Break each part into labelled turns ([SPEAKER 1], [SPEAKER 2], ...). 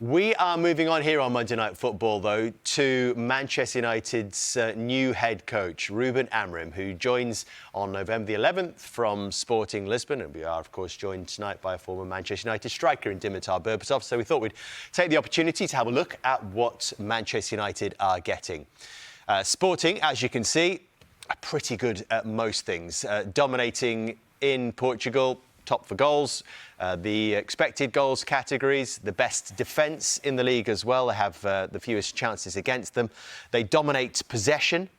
[SPEAKER 1] We are moving on here on Monday Night Football, though, to Manchester United's new head coach, Ruben Amorim, who joins on November the 11th from Sporting Lisbon. And we are, of course, joined tonight by a former Manchester United striker in Dimitar Berbatov. So we thought we'd take the opportunity to have a look at what Manchester United are getting. Sporting, as you can see, are pretty good at most things, dominating in Portugal. Top for goals, the expected goals categories, the best defence in the league as well. They have the fewest chances against them. They dominate possession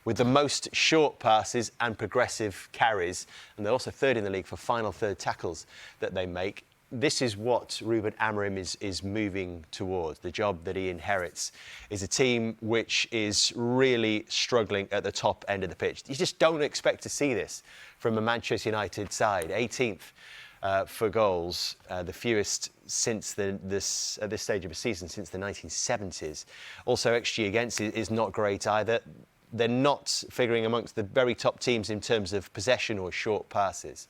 [SPEAKER 1] with the most short passes and progressive carries. And they're also third in the league for final third tackles that they make. This is what Ruben Amorim is moving towards. The job that he inherits is a team which is really struggling at the top end of the pitch. You just don't expect to see this from a Manchester United side. 18th for goals, the fewest since at this stage of the season since the 1970s. Also, XG against is not great either. They're not figuring amongst the very top teams in terms of possession or short passes.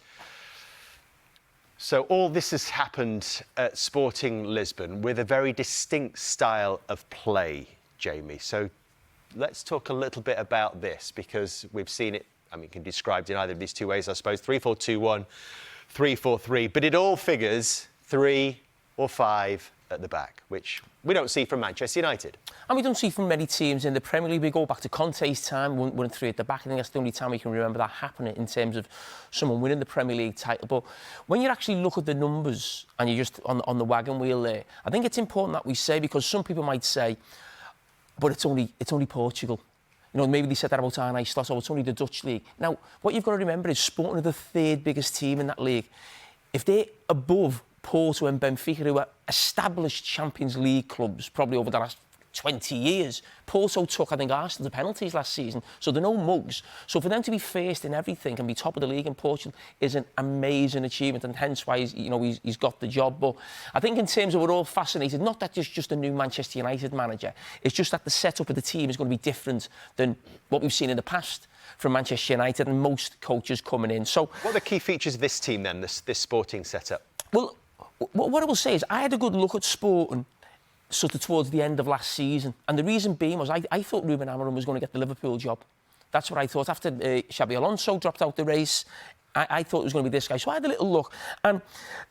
[SPEAKER 1] So all this has happened at Sporting Lisbon with a very distinct style of play, Jamie. So let's talk a little bit about this, because we've seen it, it can be described in either of these two ways, I suppose, 3-4-2-1, 3-4-3, but it all figures 3 or 5 at the back, which we don't see from Manchester United.
[SPEAKER 2] And we don't see from many teams in the Premier League. We go back to Conte's time, winning 3 at the back. I think that's the only time we can remember that happening in terms of someone winning the Premier League title. But when you actually look at the numbers and you're just on the wagon wheel there, I think it's important that we say, because some people might say, but it's only Portugal. You know, maybe they said that about Arne Slot, it's only the Dutch league. Now, what you've got to remember is Sporting are the 3rd biggest team in that league. If they're above Porto and Benfica, who are established Champions League clubs probably over the last 20 years. Porto took, I think, Arsenal to penalties last season, so they're no mugs. So for them to be first in everything and be top of the league in Portugal is an amazing achievement, and hence why he's got the job. But I think in terms of we're all fascinated, not that there's just a new Manchester United manager, it's just that the setup of the team is going to be different than what we've seen in the past from Manchester United and most coaches coming in. So
[SPEAKER 1] what are the key features of this team then, this Sporting setup?
[SPEAKER 2] Well, what I will say is I had a good look at Sporting sort of towards the end of last season, and the reason being was I thought Ruben Amorim was going to get the Liverpool job. That's what I thought. After Xabi Alonso dropped out the race, I thought it was going to be this guy. So I had a little look, and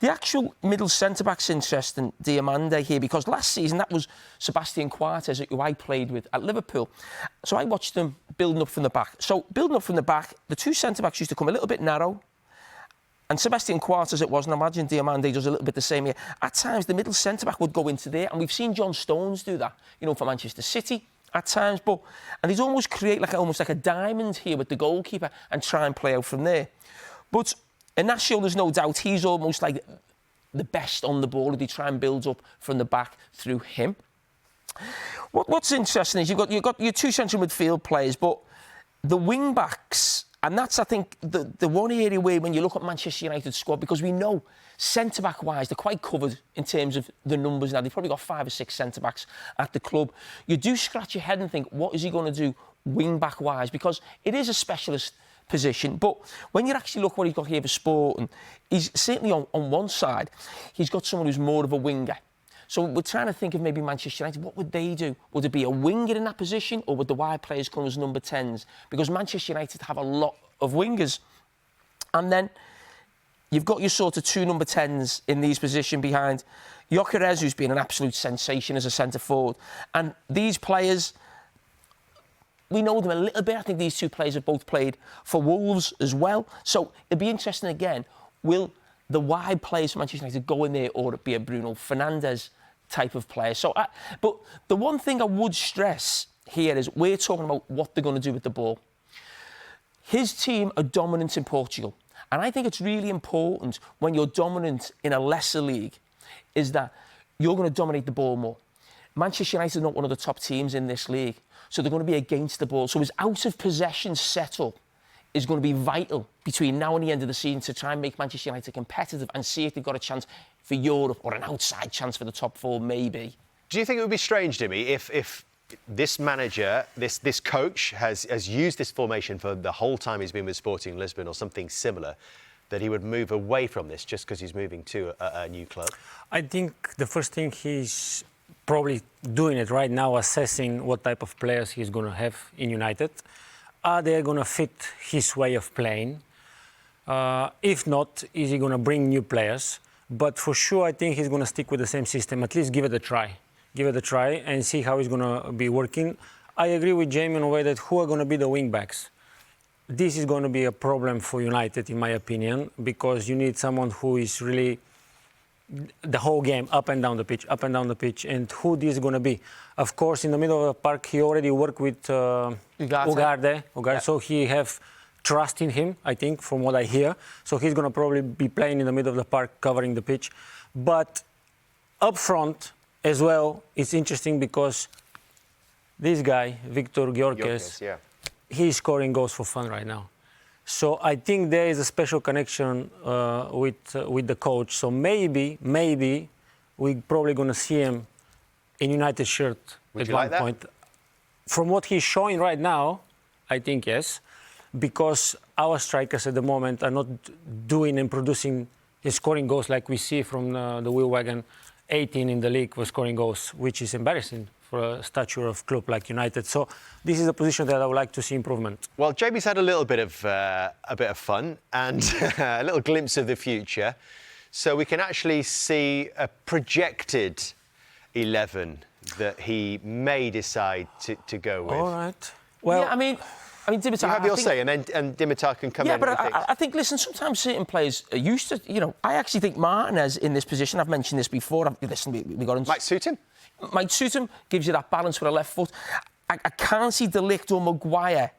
[SPEAKER 2] the actual middle centre-back's interesting, Diamande here, because last season that was Sebastian Coates, who I played with at Liverpool. So I watched them building up from the back. So building up from the back, the two centre-backs used to come a little bit narrow, and Sebastian Coates it was, and I imagine Diamande does a little bit the same here. At times, the middle centre-back would go into there, and we've seen John Stones do that, for Manchester City at times. And he'd almost create almost like a diamond here with the goalkeeper and try and play out from there. But Inacio, there's no doubt, he's almost like the best on the ball. They try and build up from the back through him. What's interesting is you've got your two central midfield players, but the wing-backs. And that's, I think, the one area where when you look at Manchester United's squad, because we know centre-back-wise, they're quite covered in terms of the numbers now. They've probably got 5 or 6 centre-backs at the club. You do scratch your head and think, what is he going to do wing-back-wise? Because it is a specialist position. But when you actually look what he's got here for Sporting, he's certainly on one side, he's got someone who's more of a winger. So we're trying to think of maybe Manchester United, what would they do? Would it be a winger in that position, or would the wide players come as number 10s? Because Manchester United have a lot of wingers. And then you've got your sort of 2 number 10s in these positions behind Gyökeres, who's been an absolute sensation as a centre-forward. And these players, we know them a little bit. I think these 2 players have both played for Wolves as well. So it'd be interesting again, will the wide players for Manchester United go in there, or it be a Bruno Fernandes type of player? So, but the one thing I would stress here is we're talking about what they're going to do with the ball. His team are dominant in Portugal, and I think it's really important when you're dominant in a lesser league is that you're going to dominate the ball more. Manchester United are not one of the top teams in this league, so they're going to be against the ball. So his out-of-possession setup is going to be vital between now and the end of the season to try and make Manchester United competitive and see if they've got a chance for Europe or an outside chance for the top 4, maybe.
[SPEAKER 1] Do you think it would be strange, Jimmy, if this manager, this coach has used this formation for the whole time he's been with Sporting Lisbon or something similar, that he would move away from this just because he's moving to a new club?
[SPEAKER 3] I think the first thing he's probably doing it right now, assessing what type of players he's going to have in United. Are they going to fit his way of playing? If not, is he going to bring new players? But for sure, I think he's going to stick with the same system. At least give it a try. Give it a try and see how it's going to be working. I agree with Jamie in a way that who are going to be the wing backs? This is going to be a problem for United, in my opinion, because you need someone who is really the whole game, up and down the pitch, up and down the pitch. And who this is going to be? Of course, in the middle of the park, he already worked with Ugarte. Yeah. So he have trust in him, I think, from what I hear. So he's going to probably be playing in the middle of the park, covering the pitch. But up front as well, it's interesting because this guy, Victor Gyökeres, he's scoring goals for fun right now. So I think there is a special connection with the coach. So maybe we're probably going to see him in United shirt at one point. From what he's showing right now, I think yes, because our strikers at the moment are not doing and producing and scoring goals like we see from the Wheel Wagon. 18 in the league for scoring goals, which is embarrassing for a stature of club like United. So this is a position that I would like to see improvement.
[SPEAKER 1] Well, Jamie's had a little bit of fun and a little glimpse of the future. So we can actually see a projected 11 that he may decide to go with.
[SPEAKER 3] All right. Well,
[SPEAKER 2] yeah, I mean, Dimitar,
[SPEAKER 1] you have your say, and Dimitar can come in.
[SPEAKER 2] Yeah, but I think, listen, sometimes certain players are used to, I actually think Martinez in this position, I've mentioned this before, listen, we got him.
[SPEAKER 1] Might suit him.
[SPEAKER 2] Might suit him, gives you that balance with a left foot. I can't see De Ligt or Maguire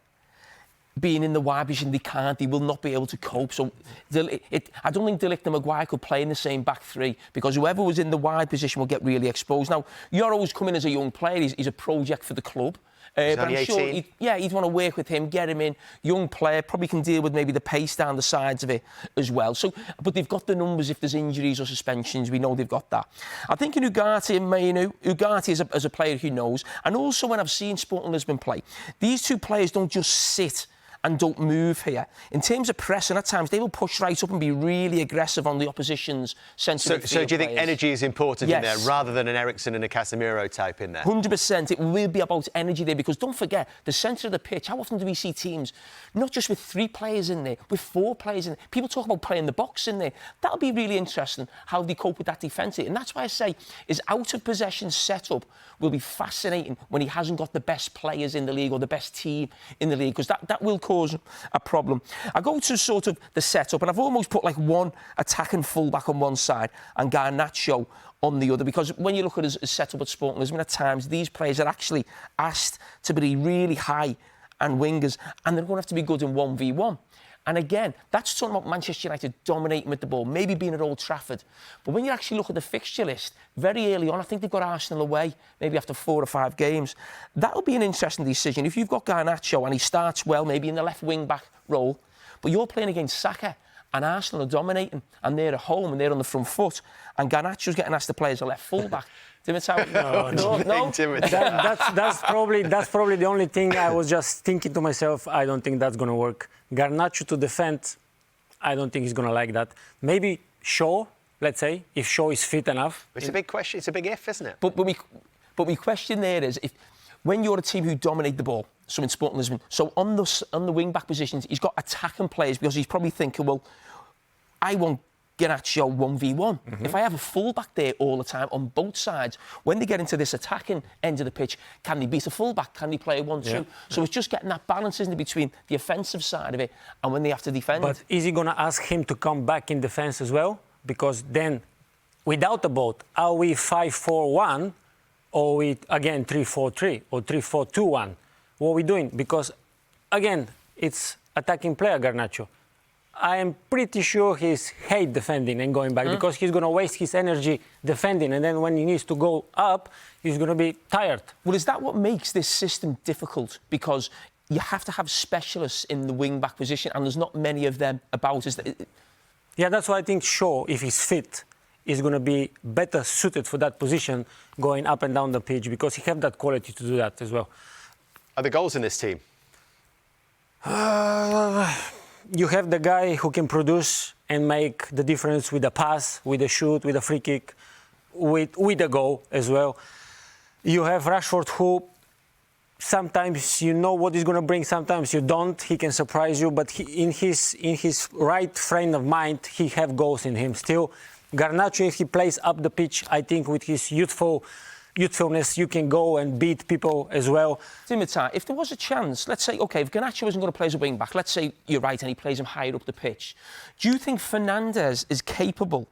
[SPEAKER 2] being in the wide position. They will not be able to cope. So I don't think De Ligt and Maguire could play in the same back three because whoever was in the wide position will get really exposed. Now, Yoro's come in as a young player. He's a project for the club. But I'm sure he'd want to work with him, get him in. Young player, probably can deal with maybe the pace down the sides of it as well. So, but they've got the numbers if there's injuries or suspensions. We know they've got that. I think in Ugarte and Mainu, Ugarte is a player who knows. And also when I've seen Sporting Lisbon play, these two players don't just sit and don't move here. In terms of pressing, at times, they will push right up and be really aggressive on the opposition's centre.
[SPEAKER 1] So do you think energy is important in there, rather than an Eriksen and a Casemiro type in there?
[SPEAKER 2] 100%. It will be about energy there, because don't forget, the centre of the pitch, how often do we see teams, not just with 3 players in there, with 4 players in there? People talk about playing the box in there. That'll be really interesting, how they cope with that defence. And that's why I say his out-of-possession setup will be fascinating when he hasn't got the best players in the league or the best team in the league, because that will cause a problem. I go to sort of the setup, and I've almost put like one attacking fullback on one side and Garnacho on the other, because when you look at his setup at Sporting Lisbon, at times these players are actually asked to be really high and wingers, and they're going to have to be good in 1v1. And again, that's talking about Manchester United dominating with the ball, maybe being at Old Trafford. But when you actually look at the fixture list, very early on, I think they've got Arsenal away, maybe after 4 or 5 games. That'll be an interesting decision. If you've got Garnacho and he starts well, maybe in the left wing-back role, but you're playing against Saka and Arsenal are dominating, and they're at home and they're on the front foot, and Garnacho's getting asked to play as a left full-back. Dimitar,
[SPEAKER 3] no. That's probably the only thing I was just thinking to myself. I don't think that's going to work. Garnacho to defend, I don't think he's going to like that. Maybe Shaw, let's say, if Shaw is fit enough.
[SPEAKER 1] It's a big question. It's a big if, isn't it?
[SPEAKER 2] But my question there is, when you're a team who dominate the ball, so in Sporting Lisbon, so on the wing-back positions, he's got attacking players, because he's probably thinking, well, I want Garnacho 1v1. Mm-hmm. If I have a full-back there all the time on both sides, when they get into this attacking end of the pitch, can they beat a full-back? Can they play a 1-2? Yeah. So it's just getting that balance, isn't it, between the offensive side of it and when they have to defend.
[SPEAKER 3] But is he going to ask him to come back in defence as well? Because then, without the ball, are we 5-4-1 or we, again, 3-4-3 or 3-4-2-1? What are we doing? Because, again, it's attacking player, Garnacho. I am pretty sure he's hate defending and going back because he's going to waste his energy defending, and then when he needs to go up, he's going to be tired.
[SPEAKER 2] Well, is that what makes this system difficult? Because you have to have specialists in the wing-back position, and there's not many of them about.
[SPEAKER 3] Yeah, that's why I think Shaw, if he's fit, is going to be better suited for that position, going up and down the pitch, because he has that quality to do that as well.
[SPEAKER 1] Are there goals in this team?
[SPEAKER 3] You have the guy who can produce and make the difference with a pass, with a shoot, with a free kick, with a goal as well. You have Rashford, who sometimes you know what he's going to bring, sometimes you don't. He can surprise you, but in his right frame of mind, he have goals in him still. Garnacho, if he plays up the pitch, I think with his youthfulness, you can go and beat people as well.
[SPEAKER 2] Dimitar, if there was a chance, let's say, OK, if Garnacho isn't going to play as a wing-back, let's say you're right and he plays him higher up the pitch, do you think Fernandes is capable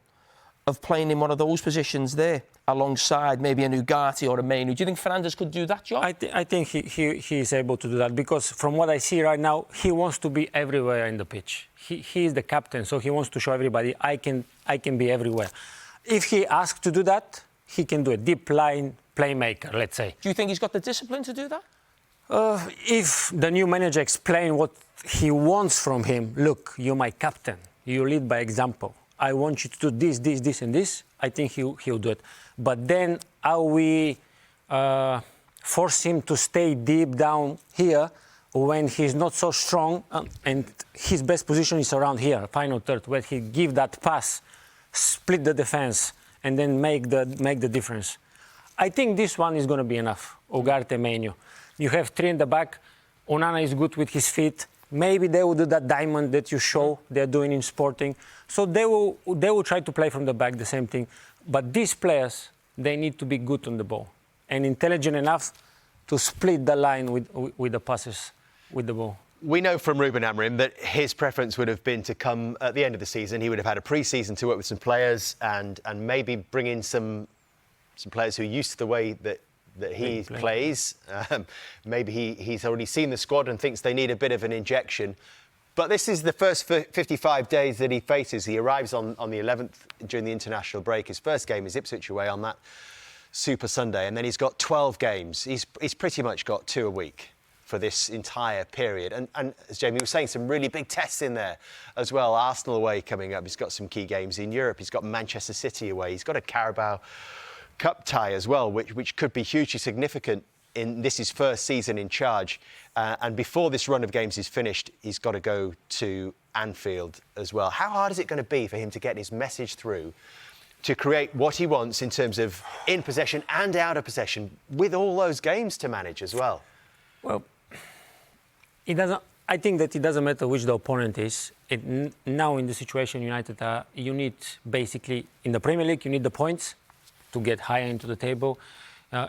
[SPEAKER 2] of playing in one of those positions there, alongside maybe a Ugarte or a Mainu? Do you think Fernandes could do that job?
[SPEAKER 3] I think he is able to do that, because from what I see right now, he wants to be everywhere in the pitch. He is the captain, so he wants to show everybody, I can be everywhere. If he asks to do that, he can do it. Deep line playmaker, let's say.
[SPEAKER 2] Do you think he's got the discipline to do that?
[SPEAKER 3] If the new manager explains what he wants from him, look, you're my captain, you lead by example. I want you to do this, this, this, and this. I think he'll do it. But then how we force him to stay deep down here when he's not so strong, and his best position is around here, final third, where he give that pass, split the defense, and then make the difference. I think this one is going to be enough. Ugarte, Mainu. You have three in the back. Onana is good with his feet. Maybe they will do that diamond that you show they're doing in Sporting. So they will try to play from the back, the same thing. But these players, they need to be good on the ball and intelligent enough to split the line with the passes with the ball.
[SPEAKER 1] We know from Ruben Amorim that his preference would have been to come at the end of the season. He would have had a pre-season to work with some players and maybe bring in some players who are used to the way that he plays. Maybe he's already seen the squad and thinks they need a bit of an injection. But this is the first 55 days that he faces. He arrives on the 11th during the international break. His first game is Ipswich away on that Super Sunday. And then he's got 12 games. He's pretty much got 2 a week for this entire period. And as Jamie was saying, some really big tests in there as well. Arsenal away coming up. He's got some key games in Europe. He's got Manchester City away. He's got a Carabao Cup tie as well, which could be hugely significant in his first season in charge. And before this run of games is finished, he's got to go to Anfield as well. How hard is it going to be for him to get his message through, to create what he wants in terms of in possession and out of possession, with all those games to manage as well?
[SPEAKER 3] Well, I think that it doesn't matter which the opponent is. Now in the situation United are, you need basically, in the Premier League, you need the points to get higher into the table.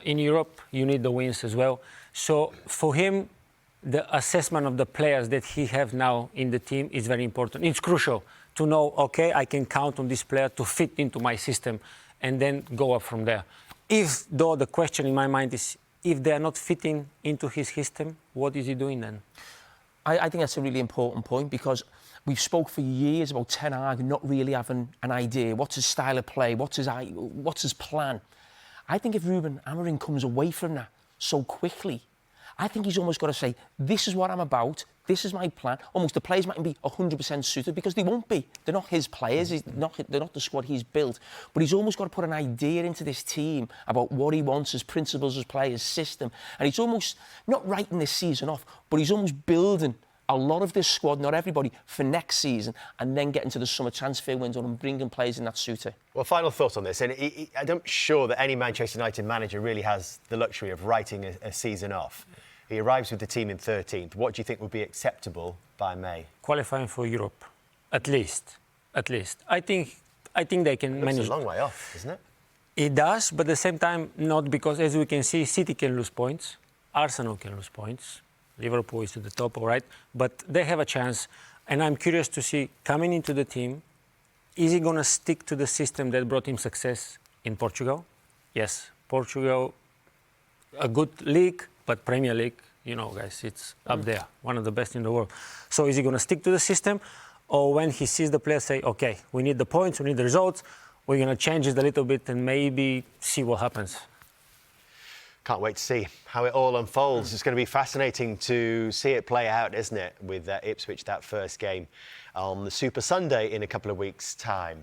[SPEAKER 3] In Europe, you need the wins as well. So for him, the assessment of the players that he have now in the team is very important. It's crucial to know, okay, I can count on this player to fit into my system and then go up from there. If, though, the question in my mind is, if they are not fitting into his system, what is he doing then?
[SPEAKER 2] I think that's a really important point, because we've spoke for years about Ten Hag not really having an idea. What's his style of play? What's his plan? I think if Ruben Amorim comes away from that so quickly, I think he's almost got to say, this is what I'm about, this is my plan. Almost the players mightn't be 100% suited, because they won't be. They're not his players, they're not the squad he's built. But he's almost got to put an idea into this team about what he wants, his principles, his play, his system. And he's almost, not writing this season off, but he's almost building a lot of this squad, not everybody, for next season, and then get into the summer transfer window and bringing players in that suitor.
[SPEAKER 1] Well, final thought on this. And I'm sure that any Manchester United manager really has the luxury of writing a season off. He arrives with the team in 13th. What do you think would be acceptable by May?
[SPEAKER 3] Qualifying for Europe, at least. I think they can manage.
[SPEAKER 1] It's a long way off, isn't it?
[SPEAKER 3] It does, but at the same time, not, because as we can see, City can lose points, Arsenal can lose points, Liverpool is to the top, all right, but they have a chance. And I'm curious to see, coming into the team, is he going to stick to the system that brought him success in Portugal? Yes, Portugal, a good league, but Premier League, you know, guys, it's up there, one of the best in the world. So is he going to stick to the system? Or when he sees the players say, okay, we need the points, we need the results, we're going to change it a little bit and maybe see what happens.
[SPEAKER 1] Can't wait to see how it all unfolds. It's going to be fascinating to see it play out, isn't it, with Ipswich, that first game on the Super Sunday in a couple of weeks' time.